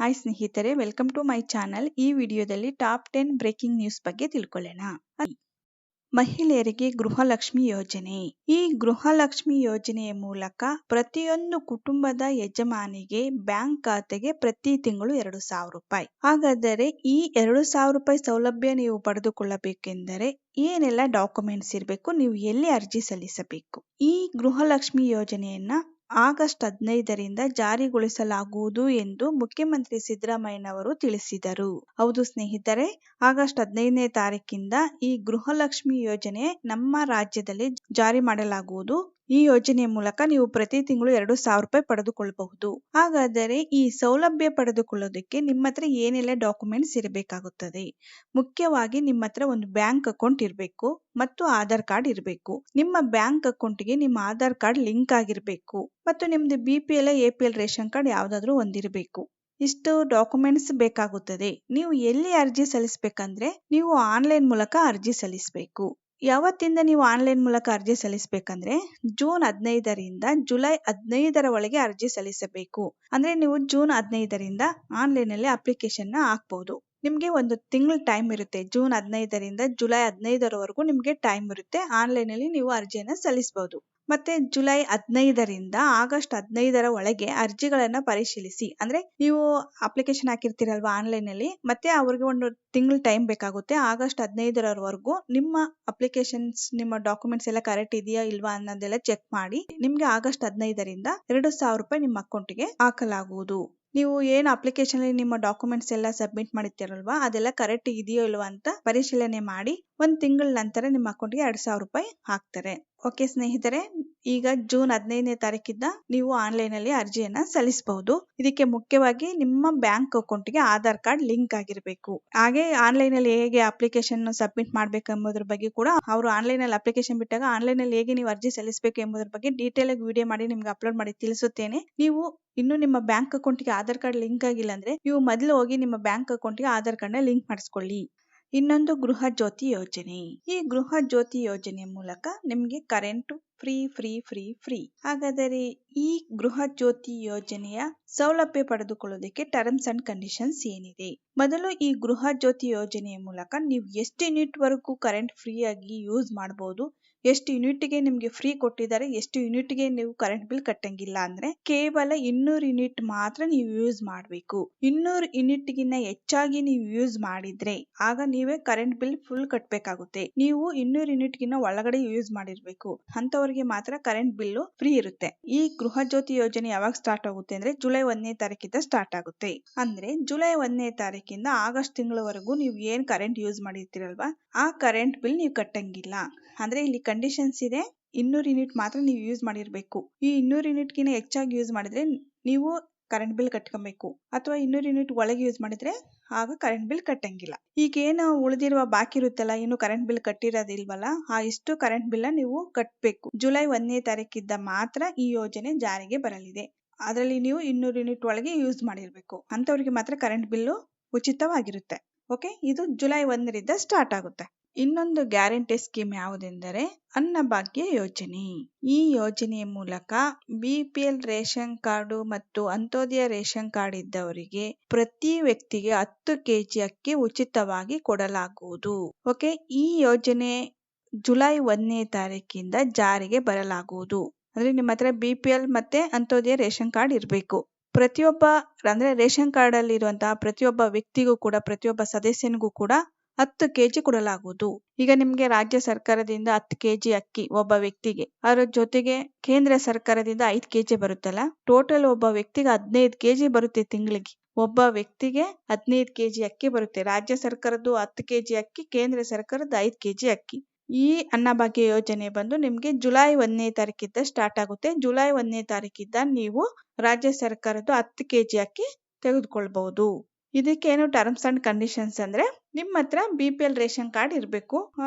Hi ಸ್ನೇಹಿತರೆ, welcome to my channel. ಈ ವಿಡಿಯೋದಲ್ಲಿ ಟಾಪ್ 10 ಬ್ರೇಕಿಂಗ್ ನ್ಯೂಸ್ ಬಗ್ಗೆ ತಿಳ್ಕೊಳ್ಳೋಣ. ಮಹಿಳೆಯರಿಗೆ ಗೃಹಲಕ್ಷ್ಮಿ ಯೋಜನೆ. ಈ ಗೃಹಲಕ್ಷ್ಮಿ ಯೋಜನೆಯ ಮೂಲಕ ಪ್ರತಿಯೊಂದು ಕುಟುಂಬದ ಯಜಮಾನಿಗೆ ಬ್ಯಾಂಕ್ ಖಾತೆಗೆ ಪ್ರತಿ ತಿಂಗಳು 2,000 ರೂಪಾಯಿ. ಹಾಗಾದರೆ ಈ 2,000 ರೂಪಾಯಿ ಸೌಲಭ್ಯ ನೀವು ಪಡೆದುಕೊಳ್ಳಬೇಕೆಂದರೆ ಏನೆಲ್ಲ ಡಾಕ್ಯುಮೆಂಟ್ಸ್ ಇರಬೇಕು, ನೀವು ಎಲ್ಲಿ ಅರ್ಜಿ ಸಲ್ಲಿಸಬೇಕು? ಈ ಗೃಹಲಕ್ಷ್ಮಿ ಯೋಜನೆಯನ್ನ ಆಗಸ್ಟ್ 15ರಿಂದ ಜಾರಿಗೊಳಿಸಲಾಗುವುದು ಎಂದು ಮುಖ್ಯಮಂತ್ರಿ ಸಿದ್ದರಾಮಯ್ಯನವರು ತಿಳಿಸಿದರು. ಹೌದು ಸ್ನೇಹಿತರೆ, ಆಗಸ್ಟ್ 15ನೇ ತಾರೀಕಿಂದ ಈ ಗೃಹಲಕ್ಷ್ಮಿ ಯೋಜನೆ ನಮ್ಮ ರಾಜ್ಯದಲ್ಲಿ ಜಾರಿ ಮಾಡಲಾಗುವುದು. ಈ ಯೋಜನೆಯ ಮೂಲಕ ನೀವು ಪ್ರತಿ ತಿಂಗಳು 2,000 ರೂಪಾಯಿ ಪಡೆದುಕೊಳ್ಳಬಹುದು. ಹಾಗಾದರೆ ಈ ಸೌಲಭ್ಯ ಪಡೆದುಕೊಳ್ಳೋದಕ್ಕೆ ನಿಮ್ಮ ಹತ್ರ ಏನೆಲ್ಲ ಡಾಕ್ಯುಮೆಂಟ್ಸ್ ಇರಬೇಕಾಗುತ್ತದೆ? ಮುಖ್ಯವಾಗಿ ನಿಮ್ಮ ಹತ್ರ ಒಂದು ಬ್ಯಾಂಕ್ ಅಕೌಂಟ್ ಇರಬೇಕು ಮತ್ತು ಆಧಾರ್ ಕಾರ್ಡ್ ಇರಬೇಕು. ನಿಮ್ಮ ಬ್ಯಾಂಕ್ ಅಕೌಂಟ್ಗೆ ನಿಮ್ಮ ಆಧಾರ್ ಕಾರ್ಡ್ ಲಿಂಕ್ ಆಗಿರಬೇಕು ಮತ್ತು ನಿಮ್ದು BPL APL ರೇಷನ್ ಕಾರ್ಡ್ ಯಾವ್ದಾದ್ರು ಒಂದಿರಬೇಕು. ಇಷ್ಟು ಡಾಕ್ಯುಮೆಂಟ್ಸ್ ಬೇಕಾಗುತ್ತದೆ. ನೀವು ಎಲ್ಲಿ ಅರ್ಜಿ ಸಲ್ಲಿಸಬೇಕಂದ್ರೆ ನೀವು ಆನ್ಲೈನ್ ಮೂಲಕ ಅರ್ಜಿ ಸಲ್ಲಿಸಬೇಕು. ಯಾವತ್ತಿಂದ ನೀವು ಆನ್ಲೈನ್ ಮೂಲಕ ಅರ್ಜಿ ಸಲ್ಲಿಸಬೇಕಂದ್ರೆ ಜೂನ್ 15ರಿಂದ ಜುಲೈ 15ರ ಒಳಗೆ ಅರ್ಜಿ ಸಲ್ಲಿಸಬೇಕು. ಅಂದ್ರೆ ನೀವು ಜೂನ್ 15ರಿಂದ ಆನ್ಲೈನ್ ಅಲ್ಲಿ ಅಪ್ಲಿಕೇಶನ್ ಹಾಕಬಹುದು. ನಿಮ್ಗೆ ಒಂದು ತಿಂಗಳ ಟೈಮ್ ಇರುತ್ತೆ. ಜೂನ್ 15ರಿಂದ ಜುಲೈ 15ರವರೆಗೂ ನಿಮ್ಗೆ ಟೈಮ್ ಇರುತ್ತೆ. ಆನ್ಲೈನ್ ಅಲ್ಲಿ ನೀವು ಅರ್ಜಿಯನ್ನ ಸಲ್ಲಿಸಬಹುದು. ಮತ್ತೆ ಜುಲೈ 15ರಿಂದ ಆಗಸ್ಟ್ 15ರ ಒಳಗೆ ಅರ್ಜಿಗಳನ್ನ ಪರಿಶೀಲಿಸಿ. ಅಂದ್ರೆ ನೀವು ಅಪ್ಲಿಕೇಶನ್ ಹಾಕಿರ್ತೀರಲ್ವಾ ಆನ್ಲೈನ್ ಅಲ್ಲಿ, ಮತ್ತೆ ಅವ್ರಿಗೆ ಒಂದು ತಿಂಗಳ ಟೈಮ್ ಬೇಕಾಗುತ್ತೆ. ಆಗಸ್ಟ್ 15ರವರೆಗೂ ನಿಮ್ಮ ಅಪ್ಲಿಕೇಶನ್ಸ್, ನಿಮ್ಮ ಡಾಕ್ಯುಮೆಂಟ್ಸ್ ಎಲ್ಲ ಕರೆಕ್ಟ್ ಇದೆಯಾ ಇಲ್ವಾ ಅನ್ನೋದೆಲ್ಲ ಚೆಕ್ ಮಾಡಿ ನಿಮ್ಗೆ ಆಗಸ್ಟ್ 15ರಿಂದ 2,000 ರೂಪಾಯಿ ನಿಮ್ಮ ಅಕೌಂಟ್ಗೆ ಹಾಕಲಾಗುವುದು. ನೀವು ಏನು ಅಪ್ಲಿಕೇಶನ್ ಅಲ್ಲಿ ನಿಮ್ಮ ಡಾಕ್ಯುಮೆಂಟ್ಸ್ ಎಲ್ಲ ಸಬ್ಮಿಟ್ ಮಾಡಿರ್ತೀರಲ್ವಾ, ಅದೆಲ್ಲ ಕರೆಕ್ಟ್ ಇದೆಯೋ ಇಲ್ವಾ ಅಂತ ಪರಿಶೀಲನೆ ಮಾಡಿ ಒಂದು ತಿಂಗಳ ನಂತರ ನಿಮ್ಮ ಅಕೌಂಟ್ಗೆ 2,000 ರೂಪಾಯಿ ಹಾಕ್ತಾರೆ. ಓಕೆ ಸ್ನೇಹಿತರೆ, ಈಗ ಜೂನ್ 15ನೇ ತಾರೀಕಿಂದ ನೀವು ಆನ್ಲೈನ್ ಅಲ್ಲಿ ಅರ್ಜಿಯನ್ನ ಸಲ್ಲಿಸಬಹುದು. ಇದಕ್ಕೆ ಮುಖ್ಯವಾಗಿ ನಿಮ್ಮ ಬ್ಯಾಂಕ್ ಅಕೌಂಟ್ಗೆ ಆಧಾರ್ ಕಾರ್ಡ್ ಲಿಂಕ್ ಆಗಿರಬೇಕು. ಹಾಗೆ ಆನ್ಲೈನ್ ಅಲ್ಲಿ ಹೇಗೆ ಅಪ್ಲಿಕೇಶನ್ ಸಬ್ಮಿಟ್ ಮಾಡ್ಬೇಕು ಎಂಬುದರ ಬಗ್ಗೆ ಕೂಡ ಅವರು ಆನ್ಲೈನ್ ಅಲ್ಲಿ ಅಪ್ಲಿಕೇಶನ್ ಬಿಟ್ಟಾಗ ಆನ್ಲೈನ್ ಅಲ್ಲಿ ಹೇಗೆ ನೀವು ಅರ್ಜಿ ಸಲ್ಲಿಸಬೇಕು ಎಂಬುದರ ಬಗ್ಗೆ ಡೀಟೇಲ್ ಆಗಿ ವಿಡಿಯೋ ಮಾಡಿ ನಿಮ್ಗೆ ಅಪ್ಲೋಡ್ ಮಾಡಿ ತಿಳಿಸುತ್ತೇನೆ. ನೀವು ಇನ್ನು ನಿಮ್ಮ ಬ್ಯಾಂಕ್ ಅಕೌಂಟ್ಗೆ ಆಧಾರ್ ಕಾರ್ಡ್ ಲಿಂಕ್ ಆಗಿಲ್ಲ ಅಂದ್ರೆ ನೀವು ಮೊದಲು ಹೋಗಿ ನಿಮ್ಮ ಬ್ಯಾಂಕ್ ಅಕೌಂಟ್ಗೆ ಆಧಾರ್ ಕಾರ್ಡ್ ನ ಲಿಂಕ್ ಮಾಡಿಸ್ಕೊಳ್ಳಿ. ಇನ್ನೊಂದು ಗೃಹ ಜ್ಯೋತಿ ಯೋಜನೆ. ಈ ಗೃಹ ಜ್ಯೋತಿ ಯೋಜನೆಯ ಮೂಲಕ ನಿಮ್ಗೆ ಕರೆಂಟ್ ಫ್ರೀ. ಹಾಗಾದರೆ ಈ ಗೃಹ ಜ್ಯೋತಿ ಯೋಜನೆಯ ಸೌಲಭ್ಯ ಪಡೆದುಕೊಳ್ಳೋದಕ್ಕೆ ಟರ್ಮ್ಸ್ ಅಂಡ್ ಕಂಡೀಷನ್ಸ್ ಏನಿದೆ? ಮೊದಲು ಈ ಗೃಹ ಜ್ಯೋತಿ ಯೋಜನೆಯ ಮೂಲಕ ನೀವು ಎಷ್ಟು ಯೂನಿಟ್ ವರೆಗೂ ಕರೆಂಟ್ ಫ್ರೀ ಆಗಿ ಯೂಸ್ ಮಾಡಬಹುದು, ಎಷ್ಟು ಯೂನಿಟ್ಗೆ ನಿಮ್ಗೆ ಫ್ರೀ ಕೊಟ್ಟಿದ್ದಾರೆ, ಎಷ್ಟು ಯೂನಿಟ್ಗೆ ನೀವು ಕರೆಂಟ್ ಬಿಲ್ ಕಟ್ಟಂಗಿಲ್ಲ ಅಂದ್ರೆ ಕೇವಲ 200 ಯೂನಿಟ್ ಮಾತ್ರ ನೀವು ಯೂಸ್ ಮಾಡಬೇಕು. 200 ಯೂನಿಟ್ಗಿನ್ನ ಹೆಚ್ಚಾಗಿ ನೀವು ಯೂಸ್ ಮಾಡಿದ್ರೆ ಆಗ ನೀವೇ ಕರೆಂಟ್ ಬಿಲ್ ಫುಲ್ ಕಟ್ಟಬೇಕಾಗುತ್ತೆ. ನೀವು 200 ಯೂನಿಟ್ಗಿನ್ನ ಒಳಗಡೆ ಯೂಸ್ ಮಾಡಿರ್ಬೇಕು, ಅಂತವರಿಗೆ ಮಾತ್ರ ಕರೆಂಟ್ ಬಿಲ್ ಫ್ರೀ ಇರುತ್ತೆ. ಈ ಗೃಹ ಜ್ಯೋತಿ ಯೋಜನೆ ಯಾವಾಗ ಸ್ಟಾರ್ಟ್ ಆಗುತ್ತೆ ಅಂದ್ರೆ ಜುಲೈ 1ನೇ ತಾರೀಕಿಂದ ಸ್ಟಾರ್ಟ್ ಆಗುತ್ತೆ. ಅಂದ್ರೆ ಜುಲೈ 1ನೇ ತಾರೀಕಿಂದ ಆಗಸ್ಟ್ ತಿಂಗಳವರೆಗೂ ನೀವು ಏನ್ ಕರೆಂಟ್ ಯೂಸ್ ಮಾಡಿರ್ತೀರಲ್ವಾ, ಆ ಕರೆಂಟ್ ಬಿಲ್ ನೀವು ಕಟ್ಟಂಗಿಲ್ಲ. ಅಂದ್ರೆ ಇಲ್ಲಿ ಕಂಡೀಷನ್ಸ್ ಇದೆ, 200 ಯೂನಿಟ್ ಮಾತ್ರ ನೀವು ಯೂಸ್ ಮಾಡಿರ್ಬೇಕು. ಈ 200 ಯೂನಿಟ್ಗಿಂತ ಹೆಚ್ಚಾಗಿ ಯೂಸ್ ಮಾಡಿದ್ರೆ ನೀವು ಕರೆಂಟ್ ಬಿಲ್ ಕಟ್ಕೊಬೇಕು, ಅಥವಾ 200 ಯೂನಿಟ್ ಒಳಗೆ ಯೂಸ್ ಮಾಡಿದ್ರೆ ಆಗ ಕರೆಂಟ್ ಬಿಲ್ ಕಟ್ಟಂಗಿಲ್ಲ. ಈಗ ಏನು ಉಳಿದಿರುವ ಬಾಕಿ ಇರುತ್ತಲ್ಲ, ಇನ್ನು ಕರೆಂಟ್ ಬಿಲ್ ಕಟ್ಟಿರೋದಿಲ್ವಲ್ಲ, ಆ ಇಷ್ಟು ಕರೆಂಟ್ ಬಿಲ್ ನೀವು ಕಟ್ಟಬೇಕು. ಜುಲೈ 1ನೇ ತಾರೀಕಿಂದ ಮಾತ್ರ ಈ ಯೋಜನೆ ಜಾರಿಗೆ ಬರಲಿದೆ. ಅದರಲ್ಲಿ ನೀವು 200 ಯೂನಿಟ್ ಒಳಗೆ ಯೂಸ್ ಮಾಡಿರ್ಬೇಕು, ಅಂತವರಿಗೆ ಮಾತ್ರ ಕರೆಂಟ್ ಬಿಲ್ಲು ಉಚಿತವಾಗಿರುತ್ತೆ. ಓಕೆ, ಇದು ಜುಲೈ 1ರಿಂದ ಸ್ಟಾರ್ಟ್ ಆಗುತ್ತೆ. ಇನ್ನೊಂದು ಗ್ಯಾರಂಟಿ ಸ್ಕೀಮ್ ಯಾವುದೆಂದರೆ ಅನ್ನಭಾಗ್ಯ ಯೋಜನೆ. ಈ ಯೋಜನೆಯ ಮೂಲಕ BPL ರೇಷನ್ ಕಾರ್ಡು ಮತ್ತು ಅಂತ್ಯೋದಯ ರೇಷನ್ ಕಾರ್ಡ್ ಇದ್ದವರಿಗೆ ಪ್ರತಿ ವ್ಯಕ್ತಿಗೆ 10 kg ಅಕ್ಕಿ ಉಚಿತವಾಗಿ ಕೊಡಲಾಗುವುದು. ಓಕೆ, ಈ ಯೋಜನೆ ಜುಲೈ 1ನೇ ತಾರೀಕಿಂದ ಜಾರಿಗೆ ಬರಲಾಗುವುದು. ಅಂದ್ರೆ ನಿಮ್ಮ ಹತ್ರ BPL ಮತ್ತೆ ಅಂತ್ಯೋದಯ ರೇಷನ್ ಕಾರ್ಡ್ ಇರಬೇಕು. ಪ್ರತಿಯೊಬ್ಬ ಅಂದ್ರೆ ರೇಷನ್ ಕಾರ್ಡ್ ಅಲ್ಲಿ ಇರುವಂತಹ ಪ್ರತಿಯೊಬ್ಬ ವ್ಯಕ್ತಿಗೂ ಕೂಡ, ಪ್ರತಿಯೊಬ್ಬ ಸದಸ್ಯನಿಗೂ ಕೂಡ 10 kg ಕೊಡಲಾಗುವುದು. ಈಗ ನಿಮ್ಗೆ ರಾಜ್ಯ ಸರ್ಕಾರದಿಂದ 10 kg ಅಕ್ಕಿ ಒಬ್ಬ ವ್ಯಕ್ತಿಗೆ, ಅದರ ಜೊತೆಗೆ ಕೇಂದ್ರ ಸರ್ಕಾರದಿಂದ 5 kg ಬರುತ್ತಲ್ಲ, ಟೋಟಲ್ ಒಬ್ಬ ವ್ಯಕ್ತಿಗೆ 15 kg ಬರುತ್ತೆ ತಿಂಗಳಿಗೆ. ಒಬ್ಬ ವ್ಯಕ್ತಿಗೆ 15 kg ಅಕ್ಕಿ ಬರುತ್ತೆ. ರಾಜ್ಯ ಸರ್ಕಾರದ್ದು 10 kg ಅಕ್ಕಿ, ಕೇಂದ್ರ ಸರ್ಕಾರದ 5 kg ಅಕ್ಕಿ. ಈ ಅನ್ನಭಾಗ್ಯ ಯೋಜನೆ ಬಂದು ನಿಮ್ಗೆ ಜುಲೈ 1ನೇ ತಾರೀಕಿಂದ ಸ್ಟಾರ್ಟ್ ಆಗುತ್ತೆ. ಜುಲೈ 1ನೇ ತಾರೀಕಿಂದ ನೀವು ರಾಜ್ಯ ಸರ್ಕಾರದ 10 kg ಅಕ್ಕಿ ತೆಗೆದುಕೊಳ್ಬಹುದು. ಇದಕ್ಕೇನು ಟರ್ಮ್ಸ್ ಅಂಡ್ ಕಂಡೀಷನ್ಸ್ ಅಂದ್ರೆ ನಿಮ್ಮ ಹತ್ರ BPL ರೇಷನ್ ಕಾರ್ಡ್ ಇರಬೇಕು.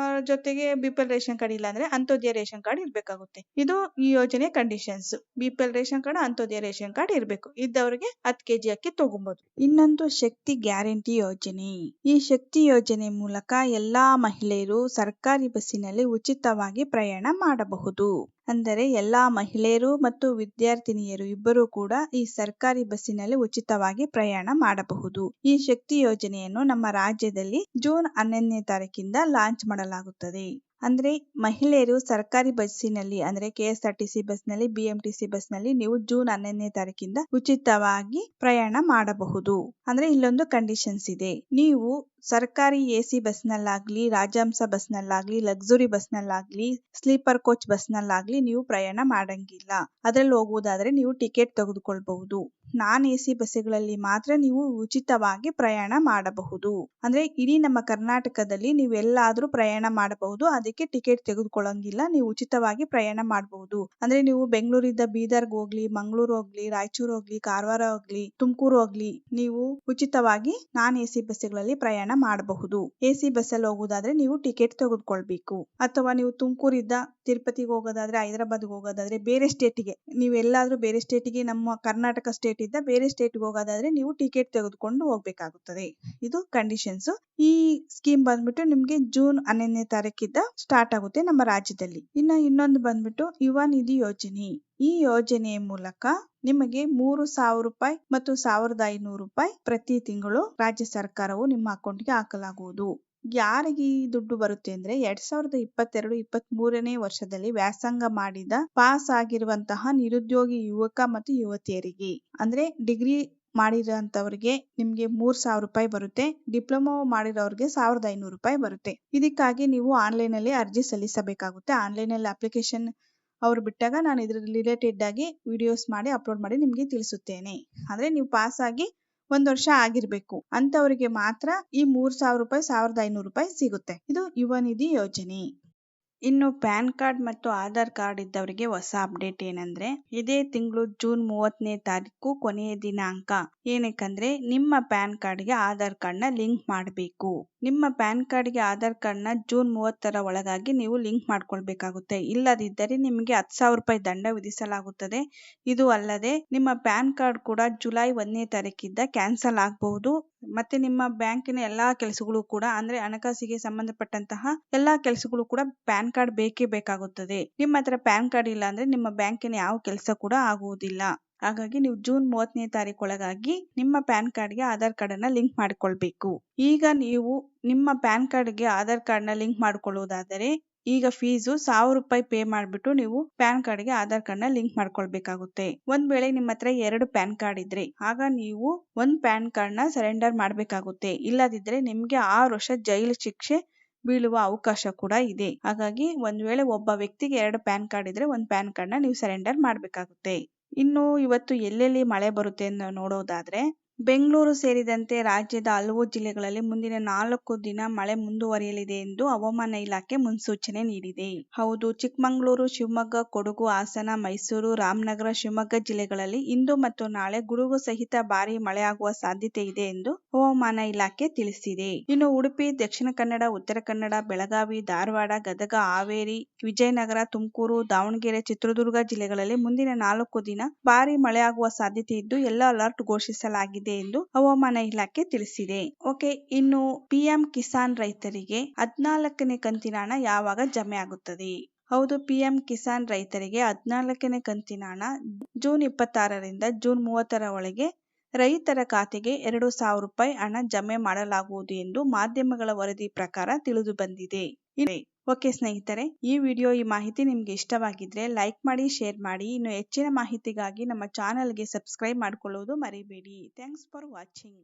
ಜೊತೆಗೆ BPL ರೇಷನ್ ಕಾರ್ಡ್ ಇಲ್ಲ ಅಂದ್ರೆ ಅಂತ್ಯೋದಯ ರೇಷನ್ ಕಾರ್ಡ್ ಇರಬೇಕಾಗುತ್ತೆ. ಇದು ಈ ಯೋಜನೆ conditions. BPL ration card, Antyodaya ration card ಇರಬೇಕು. ಇದ್ದವರಿಗೆ 10 kg ಅಕ್ಕಿ ತಗೊಬಹುದು. ಇನ್ನೊಂದು ಶಕ್ತಿ ಗ್ಯಾರಂಟಿ ಯೋಜನೆ. ಈ ಶಕ್ತಿ ಯೋಜನೆ ಮೂಲಕ ಎಲ್ಲಾ ಮಹಿಳೆಯರು ಸರ್ಕಾರಿ ಬಸ್ಸಿನಲ್ಲಿ ಉಚಿತವಾಗಿ ಪ್ರಯಾಣ ಮಾಡಬಹುದು. ಅಂದರೆ ಎಲ್ಲಾ ಮಹಿಳೆಯರು ಮತ್ತು ವಿದ್ಯಾರ್ಥಿನಿಯರು ಇಬ್ಬರು ಕೂಡ ಈ ಸರ್ಕಾರಿ ಬಸ್ಸಿನಲ್ಲಿ ಉಚಿತವಾಗಿ ಪ್ರಯಾಣ ಮಾಡಬಹುದು. ಈ ಶಕ್ತಿ ಯೋಜನೆಯನ್ನು ನಮ್ಮ ರಾಜ್ಯದಲ್ಲಿ ಜೂನ್ 11ನೇ ತಾರೀಕಿಂದ ಲಾಂಚ್ ಮಾಡಲಾಗುತ್ತದೆ. ಅಂದ್ರೆ ಮಹಿಳೆಯರು ಸರ್ಕಾರಿ ಬಸ್ಸಿನಲ್ಲಿ ಅಂದ್ರೆ KSRTC ಬಸ್ನಲ್ಲಿ, BMTC ಬಸ್ನಲ್ಲಿ ನೀವು ಜೂನ್ 11ನೇ ತಾರೀಕಿಂದ ಉಚಿತವಾಗಿ ಪ್ರಯಾಣ ಮಾಡಬಹುದು. ಅಂದ್ರೆ ಇಲ್ಲೊಂದು ಕಂಡೀಷನ್ಸ್ ಇದೆ. ನೀವು ಸರ್ಕಾರಿ AC ಬಸ್ನಲ್ಲಾಗ್ಲಿ, ರಾಜಹಂಸ ಬಸ್ನಲ್ಲಾಗ್ಲಿ, ಲಕ್ಸುರಿ ಬಸ್ನಲ್ಲಾಗ್ಲಿ, ಸ್ಲೀಪರ್ ಕೋಚ್ ಬಸ್ನಲ್ಲಾಗ್ಲಿ ನೀವು ಪ್ರಯಾಣ ಮಾಡಂಗಿಲ್ಲ. ಅದ್ರಲ್ಲಿ ಹೋಗುವುದಾದ್ರೆ ನೀವು ಟಿಕೆಟ್ ತೆಗೆದುಕೊಳ್ಬಹುದು. ನಾನ್ AC ಬಸ್ಸುಗಳಲ್ಲಿ ಮಾತ್ರ ನೀವು ಉಚಿತವಾಗಿ ಪ್ರಯಾಣ ಮಾಡಬಹುದು. ಅಂದ್ರೆ ಇಡೀ ನಮ್ಮ ಕರ್ನಾಟಕದಲ್ಲಿ ನೀವು ಎಲ್ಲಾದ್ರೂ ಪ್ರಯಾಣ ಮಾಡಬಹುದು. ಅದಕ್ಕೆ ಟಿಕೆಟ್ ತೆಗೆದುಕೊಳ್ಳಂಗಿಲ್ಲ. ನೀವು ಉಚಿತವಾಗಿ ಪ್ರಯಾಣ ಮಾಡಬಹುದು. ಅಂದ್ರೆ ನೀವು ಬೆಂಗಳೂರಿಂದ ಬೀದರ್ಗೆ ಹೋಗ್ಲಿ, ಮಂಗಳೂರು ಹೋಗ್ಲಿ, ರಾಯಚೂರು ಹೋಗ್ಲಿ, ಕಾರವಾರ ಹೋಗ್ಲಿ, ತುಮಕೂರು ಹೋಗ್ಲಿ, ನೀವು ಉಚಿತವಾಗಿ ನಾನ್ AC ಬಸ್ಸುಗಳಲ್ಲಿ ಪ್ರಯಾಣ ಮಾಡಬಹುದು. AC ಬಸ್ಸಲ್ಲಿ ಹೋಗುವುದಾದ್ರೆ ನೀವು ಟಿಕೆಟ್ ತೆಗೆದುಕೊಳ್ಬೇಕು. ಅಥವಾ ನೀವು ತುಮಕೂರಿಂದ ತಿರುಪತಿಗೆ ಹೋಗೋದಾದ್ರೆ, ಹೈದರಾಬಾದ್ಗೆ ಹೋಗೋದಾದ್ರೆ, ಬೇರೆ ಸ್ಟೇಟಿಗೆ ನೀವು ಎಲ್ಲಾದ್ರೂ ಬೇರೆ ಸ್ಟೇಟಿಗೆ, ನಮ್ಮ ಕರ್ನಾಟಕ ಸ್ಟೇಟ್ ಇಂದ ಬೇರೆ ಸ್ಟೇಟ್ಗೆ ಹೋಗೋದಾದ್ರೆ ನೀವು ಟಿಕೆಟ್ ತೆಗೆದುಕೊಂಡು ಹೋಗ್ಬೇಕಾಗುತ್ತದೆ. ಇದು ಕಂಡೀಷನ್ಸ್. ಈ ಸ್ಕೀಮ್ ಬಂದ್ಬಿಟ್ಟು ನಿಮ್ಗೆ ಜೂನ್ 11ನೇ ತಾರೀಕಿಂದ ಸ್ಟಾರ್ಟ್ ಆಗುತ್ತೆ ನಮ್ಮ ರಾಜ್ಯದಲ್ಲಿ. ಇನ್ನೊಂದು ಬಂದ್ಬಿಟ್ಟು ಯುವ ನಿಧಿ ಯೋಜನೆ. ಈ ಯೋಜನೆಯ ಮೂಲಕ ನಿಮಗೆ 3,000 ರೂಪಾಯಿ ಮತ್ತು 1,500 ರೂಪಾಯಿ ಪ್ರತಿ ತಿಂಗಳು ರಾಜ್ಯ ಸರ್ಕಾರವು ನಿಮ್ಮ ಅಕೌಂಟ್ಗೆ ಹಾಕಲಾಗುವುದು. ಯಾರಿಗೆ ಈ ದುಡ್ಡು ಬರುತ್ತೆ ಅಂದ್ರೆ 2022-23ನೇ ವರ್ಷದಲ್ಲಿ ವ್ಯಾಸಂಗ ಮಾಡಿದ ಪಾಸ್ ಆಗಿರುವಂತಹ ನಿರುದ್ಯೋಗಿ ಯುವಕ ಮತ್ತು ಯುವತಿಯರಿಗೆ, ಅಂದ್ರೆ ಡಿಗ್ರಿ ಮಾಡಿರೋಂಥವ್ರಿಗೆ ನಿಮ್ಗೆ 3,000 ರೂಪಾಯಿ ಬರುತ್ತೆ. ಡಿಪ್ಲೊಮಾ ಮಾಡಿರೋರಿಗೆ 1,500 ರೂಪಾಯಿ ಬರುತ್ತೆ. ಇದಕ್ಕಾಗಿ ನೀವು ಆನ್ಲೈನ್ ಅಲ್ಲಿ ಅರ್ಜಿ ಸಲ್ಲಿಸಬೇಕಾಗುತ್ತೆ. ಆನ್ಲೈನ್ ಅಲ್ಲಿ ಅಪ್ಲಿಕೇಶನ್ ಅವ್ರು ಬಿಟ್ಟಾಗ ನಾನು ಇದ್ರ ರಿಲೇಟೆಡ್ ಆಗಿ ವಿಡಿಯೋಸ್ ಮಾಡಿ ಅಪ್ಲೋಡ್ ಮಾಡಿ ನಿಮ್ಗೆ ತಿಳಿಸುತ್ತೇನೆ. ಅಂದ್ರೆ ನೀವು ಪಾಸ್ ಆಗಿ 1 ವರ್ಷ ಆಗಿರ್ಬೇಕು. ಅಂತವರಿಗೆ ಮಾತ್ರ ಈ 3,000 ರೂಪಾಯಿ 1,500 ರೂಪಾಯಿ ಸಿಗುತ್ತೆ. ಇದು ಯುವ ನಿಧಿ ಯೋಜನೆ. ಇನ್ನು ಪ್ಯಾನ್ ಕಾರ್ಡ್ ಮತ್ತು ಆಧಾರ್ ಕಾರ್ಡ್ ಇದ್ದವರಿಗೆ ಹೊಸ ಅಪ್ಡೇಟ್ ಏನಂದ್ರೆ, ಇದೇ ತಿಂಗಳು ಜೂನ್ 30ನೇ ತಾರೀಕು ಕೊನೆಯ ದಿನಾಂಕ. ಏನಕ್ಕಂದ್ರೆ ನಿಮ್ಮ ಪ್ಯಾನ್ ಕಾರ್ಡ್ಗೆ ಆಧಾರ್ ಕಾರ್ಡ್ನ ಲಿಂಕ್ ಮಾಡಬೇಕು. ನಿಮ್ಮ ಪ್ಯಾನ್ ಕಾರ್ಡ್ಗೆ ಆಧಾರ್ ಕಾರ್ಡ್ನ ಜೂನ್ 30ರ ಒಳಗಾಗಿ ನೀವು ಲಿಂಕ್ ಮಾಡ್ಕೊಳ್ಬೇಕಾಗುತ್ತೆ. ಇಲ್ಲದಿದ್ದರೆ ನಿಮಗೆ 10,000 ರೂಪಾಯಿ ದಂಡ ವಿಧಿಸಲಾಗುತ್ತದೆ. ಇದು ಅಲ್ಲದೆ ನಿಮ್ಮ ಪ್ಯಾನ್ ಕಾರ್ಡ್ ಕೂಡ ಜುಲೈ 1ನೇ ತಾರೀಕಿಂದ ಕ್ಯಾನ್ಸಲ್ ಆಗಬಹುದು. ಮತ್ತೆ ನಿಮ್ಮ ಬ್ಯಾಂಕಿನ ಎಲ್ಲಾ ಕೆಲಸಗಳು ಕೂಡ, ಅಂದ್ರೆ ಹಣಕಾಸಿಗೆ ಸಂಬಂಧಪಟ್ಟಂತಹ ಎಲ್ಲಾ ಕೆಲಸಗಳು ಕೂಡ ಪ್ಯಾನ್ ಕಾರ್ಡ್ ಬೇಕೇ ಬೇಕಾಗುತ್ತದೆ. ನಿಮ್ಮ ಹತ್ರ ಪ್ಯಾನ್ ಕಾರ್ಡ್ ಇಲ್ಲ ಅಂದ್ರೆ ನಿಮ್ಮ ಬ್ಯಾಂಕಿನ ಯಾವ ಕೆಲಸ ಕೂಡ ಆಗುವುದಿಲ್ಲ. ಹಾಗಾಗಿ ನೀವು ಜೂನ್ 30ನೇ ತಾರೀಕು ಒಳಗಾಗಿ ನಿಮ್ಮ ಪ್ಯಾನ್ ಕಾರ್ಡ್ಗೆ ಆಧಾರ್ ಕಾರ್ಡ್ ಅನ್ನ ಲಿಂಕ್ ಮಾಡಿಕೊಳ್ಬೇಕು. ಈಗ ನೀವು ನಿಮ್ಮ ಪ್ಯಾನ್ ಕಾರ್ಡ್ಗೆ ಆಧಾರ್ ಕಾರ್ಡ್ನ ಲಿಂಕ್ ಮಾಡಿಕೊಳ್ಳುವುದಾದರೆ ಈಗ ಫೀಸು 1,000 ರೂಪಾಯಿ ಪೇ ಮಾಡಿಬಿಟ್ಟು ನೀವು ಪ್ಯಾನ್ ಕಾರ್ಡ್ಗೆ ಆಧಾರ್ ಕಾರ್ಡ್ನ ಲಿಂಕ್ ಮಾಡ್ಕೊಳ್ಬೇಕಾಗುತ್ತೆ. ಒಂದ್ ವೇಳೆ ನಿಮ್ಮ ಹತ್ರ 2 ಪ್ಯಾನ್ ಕಾರ್ಡ್ ಇದ್ರೆ ಆಗ ನೀವು ಒಂದ್ ಪ್ಯಾನ್ ಕಾರ್ಡ್ನ ಸರೆಂಡರ್ ಮಾಡಬೇಕಾಗುತ್ತೆ. ಇಲ್ಲದಿದ್ರೆ ನಿಮ್ಗೆ 6 ವರ್ಷ ಜೈಲು ಶಿಕ್ಷೆ ಬೀಳುವ ಅವಕಾಶ ಕೂಡ ಇದೆ. ಹಾಗಾಗಿ ಒಂದ್ ವೇಳೆ ಒಬ್ಬ ವ್ಯಕ್ತಿಗೆ 2 ಪ್ಯಾನ್ ಕಾರ್ಡ್ ಇದ್ರೆ ಒಂದ್ ಪ್ಯಾನ್ ಕಾರ್ಡ್ನ ನೀವು ಸರೆಂಡರ್ ಮಾಡಬೇಕಾಗುತ್ತೆ. ಇನ್ನು ಇವತ್ತು ಎಲ್ಲೆಲ್ಲಿ ಮಳೆ ಬರುತ್ತೆ ಅಂತ ನೋಡೋದಾದ್ರೆ, ಬೆಂಗಳೂರು ಸೇರಿದಂತೆ ರಾಜ್ಯದ ಹಲವು ಜಿಲ್ಲೆಗಳಲ್ಲಿ ಮುಂದಿನ 4 ದಿನ ಮಳೆ ಮುಂದುವರಿಯಲಿದೆ ಎಂದು ಹವಾಮಾನ ಇಲಾಖೆ ಮುನ್ಸೂಚನೆ ನೀಡಿದೆ. ಹೌದು, ಚಿಕ್ಕಮಗಳೂರು, ಶಿವಮೊಗ್ಗ, ಕೊಡಗು, ಹಾಸನ, ಮೈಸೂರು, ರಾಮನಗರ, ಶಿವಮೊಗ್ಗ ಜಿಲ್ಲೆಗಳಲ್ಲಿ ಇಂದು ಮತ್ತು ನಾಳೆ ಗುಡುಗು ಸಹಿತ ಭಾರೀ ಮಳೆಯಾಗುವ ಸಾಧ್ಯತೆ ಇದೆ ಎಂದು ಹವಾಮಾನ ಇಲಾಖೆ ತಿಳಿಸಿದೆ. ಇನ್ನು ಉಡುಪಿ, ದಕ್ಷಿಣ ಕನ್ನಡ, ಉತ್ತರ ಕನ್ನಡ, ಬೆಳಗಾವಿ, ಧಾರವಾಡ, ಗದಗ, ಹಾವೇರಿ, ವಿಜಯನಗರ, ತುಮಕೂರು, ದಾವಣಗೆರೆ, ಚಿತ್ರದುರ್ಗ ಜಿಲ್ಲೆಗಳಲ್ಲಿ ಮುಂದಿನ 4 ದಿನ ಭಾರೀ ಮಳೆಯಾಗುವ ಸಾಧ್ಯತೆ ಇದ್ದು ಯೆಲ್ಲೋ ಅಲರ್ಟ್ ಘೋಷಿಸಲಾಗಿದೆ ಎಂದು ಹವಾಮಾನ ಇಲಾಖೆ ತಿಳಿಸಿದೆ. ಓಕೆ, ಇನ್ನು PM ಕಿಸಾನ್ ರೈತರಿಗೆ 14ನೇ ಕಂತಿನ ಹಣ ಯಾವಾಗ ಜಮೆ ಆಗುತ್ತದೆ? ಹೌದು, PM ಕಿಸಾನ್ ರೈತರಿಗೆ 14ನೇ ಕಂತಿನ ಹಣ ಜೂನ್ 26ರಿಂದ ಜೂನ್ 30ರ ಒಳಗೆ ರೈತರ ಖಾತೆಗೆ 2,000 ರೂಪಾಯಿ ಹಣ ಜಮೆ ಮಾಡಲಾಗುವುದು ಎಂದು ಮಾಧ್ಯಮಗಳ ವರದಿ ಪ್ರಕಾರ ತಿಳಿದು ಬಂದಿದೆ. ಓಕೆ ಸ್ನೇಹಿತರೆ, ಈ ಮಾಹಿತಿ ನಿಮ್ಗೆ ಇಷ್ಟವಾಗಿದ್ರೆ ಲೈಕ್ ಮಾಡಿ, ಶೇರ್ ಮಾಡಿ. ಇನ್ನು ಹೆಚ್ಚಿನ ಮಾಹಿತಿಗಾಗಿ ನಮ್ಮ ಚಾನೆಲ್ಗೆ ಸಬ್ಸ್ಕ್ರೈಬ್ ಮಾಡಿಕೊಳ್ಳುವುದು ಮರಿಬೇಡಿ. Thanks for watching.